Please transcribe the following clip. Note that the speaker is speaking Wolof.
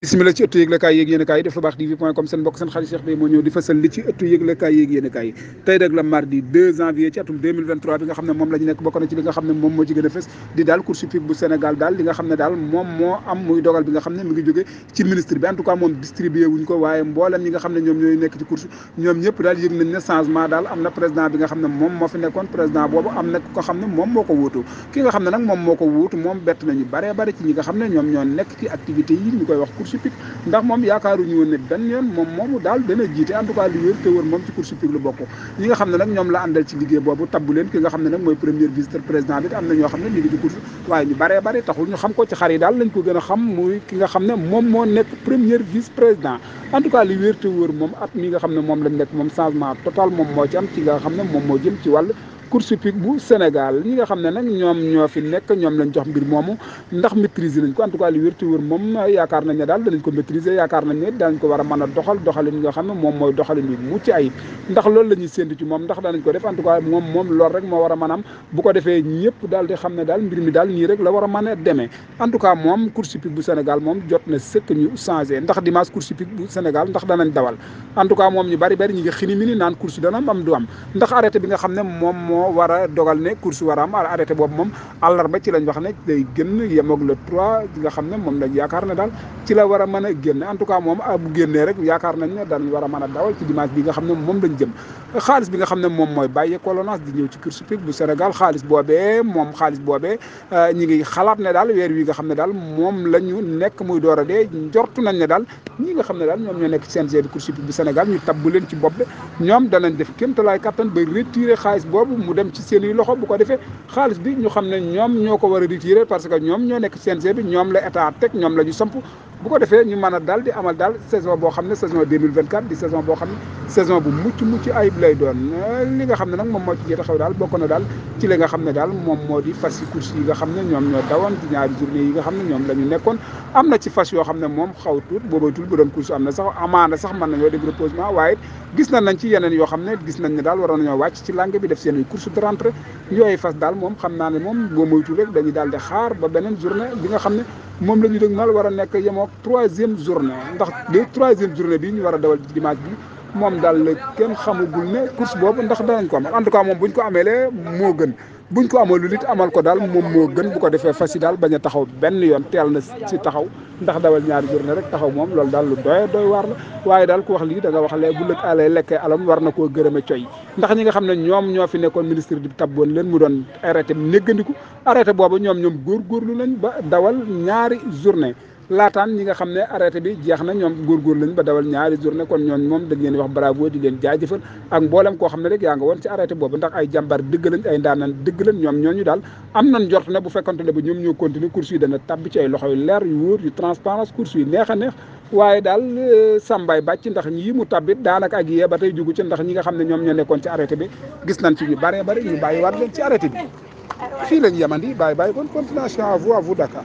bismillah ci ëttu yëglekaay yéeg yéen kaay yi def lu baax tv.com seen mbokk seen xarit Cheikh Bey moo ñëw di fësal li ci ëttu yëglekaay yéeg yéen kaay yi tey rek la mardi 2 janvier ci atum 2023 bi nga xam ne moom la ñu nekk bokk na ci li nga xam ne moom moo ci gën a fës di daal course hippique bu Sénégal daal li nga xam ne daal moom moo am muy dogal bi nga xam ne mi ngi jóge ci ministre bi en tout cas moom distribué wuñ ko waaye mboolem ñi nga xam ne ñoom ñooy nekk ci course ñoom ñëpp daal yëg nañ ne changement daal am na président bi nga xam ne moom moo fi nekkoon président boobu am na ko xam ne moom moo ko wuutu ki nga xam ne nag moom moo ko wuutu moom bett nañu bare bare ci ñi nga xam ne ñoom ñoo nekk ci activité yi ñu koy wax course hippique ndax moom yaakaaruñu woon ne benn yoon moom moomu daal dana jiite en tout cas li wér te wër moom ci course hippique lu bokk ñi nga xam ne nag ñoom la àndal ci liggéey boobu tabbu leen ki nga xam ne nag mooy premier vice président bi am na ñoo xam ne ñu ngi ci course waaye ñu baree bari taxul ñu xam ko ci xar yi daal lañ ko gën a xam muy ki nga xam ne moom moo nekk premier vice président en tout cas li wér te wër moom at mi nga xam ne moom lañ nekk moom changement total moom moo ci am ci nga xam ne moom moo jëm ci wàll course hippique bu Sénégal ñi nga xam ne nag ñoom ñoo fi nekk ñoom lañ jox mbir moomu ndax maîtriser nañ ko en tout cas li wér te wér moom yaakaar nañ ne daal danañ ko maîtriser yaakaar nañ ne danañ ko war a mën a doxalin nga xam ne moom mooy doxalin bi mucc ayib ndax loolu la ñuy séntu ci moom ndax danañ ko def en tout cas moom loolu rek moo war a mën a am bu ko defee ñëpp daal di xam ne daal mbir mi daal nii rek la war a mën a demee en tout cas moom course hippique bu Sénégal moom jot na sëkk ñu changé ndax dimanche course hippique bu Sénégal ndax danañ dawal en tout cas moom ñu bari ñi ngi xini mi ni naan course dana am du am ndax arrêté bi nga xam ne moom moo war a dogal ne course war a am arrêté boobu moom àllarba ci lañ wax ne day génn yemoog le 3 nga xam ne moom lañ yaakaar ne daal ci la war a mën a génn en tout cas moom bu génnee rek yaakaar nañ ne dañ war a mën a dawal ci dimanche bi nga xam ne moom lañ jëm xaalis bi nga xam ne moom mooy bàyyi colonage di ñëw ci course hippique bu Sénégal xaalis boobee ñi ngi xalaat ne daal weer wi nga xam ne daal moom la ñu nekk muy door a dee njortu nañ ne daal ñi nga xam ne daal ñoom ñoo nekk ci CNG bi course hippique bu Sénégal ñu tabbu leen ci bopp ñoom danañ def kéemtalaay kattan ba retirer xaalis boobu mu dem ci seen i loxo bu ko defee xaalis bi ñu xam ne ñoom ñoo ko war a retirer parce que ñoom ñoo nekk ci CNG bi ñoom la état teg ñoom la ñu samp bu ko defee ñu mën a daal di amal daal saison boo xam ne saison 2024 di saison boo xam ne saison bu mucc ayib lay doon li nga xam ne nag moom moo ci jot a xew daal bokk na daal ci li nga xam ne daal moom moo di fas yi course yi nga xam ne ñoom ñoo dawoon ci ñaari journée yi nga xam ne ñoom la ñu nekkoon am na ci fas yoo xam ne moom xaw tuut boobaytul bu doon course am na sax amaana sax mën nañoo dem reposement waaye gis nañ ci yeneen yoo xam ne gis nañ ne daal waroon nañoo wàcc ci langue bi def seen course de rentrée yooyu fas daal moom xam naa ne moom boo moytul rek dañuy daal di xaar ba beneen journée bi nga xam ne moom la ñu dëg mal war a nekk yemook 3e journée ndax le 3e journée bi ñu war a dawal dimanche bi moom daal la kenn xamagul ne course boobu ndax danañ ko am en tout cas moom buñ ko ameelee moo gën buñ ko amalul it amal ko daal moom moo gën bu ko defee fas yi daal bañ a taxaw benn yoon teel na ci taxaw ndax dawal ñaari journée rek taxaw moom loolu daal lu doy waar la waaye daal ku wax lii da nga wax lee bu lëg alee lekkee alam war na koo gërëme coy ndax ñi nga xam ne ñoom ñoo fi nekkoon ministre bi tabboon leen mu doon arrêté néggandiku arrêté boobu ñoom góorgóorlu nañ ba dawal ñaari journée laataan ñi nga xam ne arrêté bi jeex na ñoom góorgóorlu lañ ba dawal ñaari journée kon ñoom moom dañ leen wax bravo di leen jaajëfal ak mboolem koo xam ne rek yaa nga woon ci arrêté boobu ndax ay jàmbar dëgg lañ ay ndaanan dëgg lañ ñoom ñooñu daal am nañ jort ne bu fekkante ne ba ñoom ñoo continuer course yi dana tabbi ci ay loxo yu leer yu wóor yu transparence course yu neex a neex waaye daal sàmbaay bàcc ndax ñii mu tabbit daanaka ak yee ba tey jugu ci ndax ñi nga xam ne ñoom ñoo nekkoon ci arrêté bi gis nañ ci ñu bari ñu bàyyi waat leen ci arrêté bi fii lañ yemandi bàyyi kon continuation à vous Dakar